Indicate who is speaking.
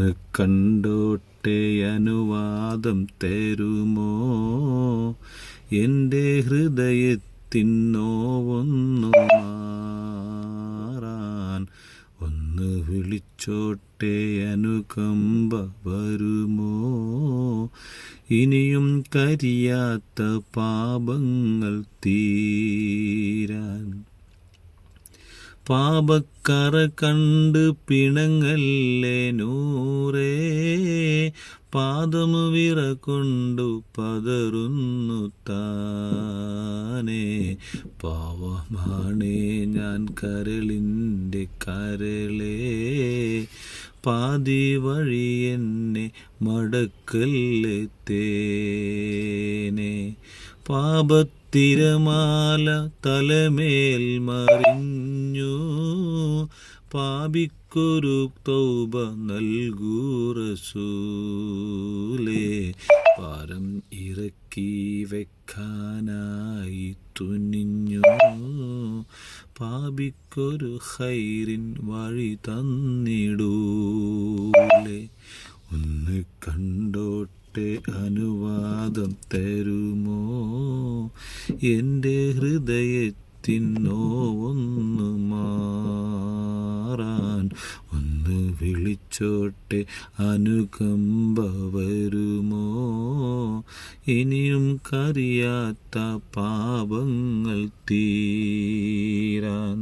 Speaker 1: ഒന്ന് കണ്ടോട്ടെ അനുവാദം തരുമോ? എൻ്റെ ഹൃദയത്തിൻ നോവൊന്നു മാറാൻ ഒന്ന് വിളിച്ചോട്ടെ അനുകമ്പ വരുമോ? ഇനിയും കരിയാത്ത പാപങ്ങൾ തീരാൻ പാപക്കറ കണ്ട് പിണങ്ങല്ലേ നൂറേ, പാദമു വിറകൊണ്ടു പതറുന്നു താനേ. പാവമാണേ ഞാൻ കരളിൻ്റെ കരളേ, പാതി വഴി എന്നെ മടക്കല്ലേ തേനേ. പാപത്തിരമാല തലമേൽ മറിഞ്ഞു, പാപിക്കൊരു തൗബ നൽകൂ റസൂലേ. ഭാരം ഇറക്കി വെക്കാനായി തുനിഞ്ഞു, പാപിക്കൊരു ഖൈറിൻ വഴി തന്നിടൂലേ. ഒന്ന് കണ്ടോട്ടെ അനുവാദം തരുമോ? എൻ്റെ ഹൃദയത്തിൻ നോവൊന്നു മാറാൻ ഒന്ന് വിളിച്ചോട്ടെ അനുകമ്പ വരുമോ? ഇനിയും കരിയാത്ത പാപങ്ങൾ തീരാൻ.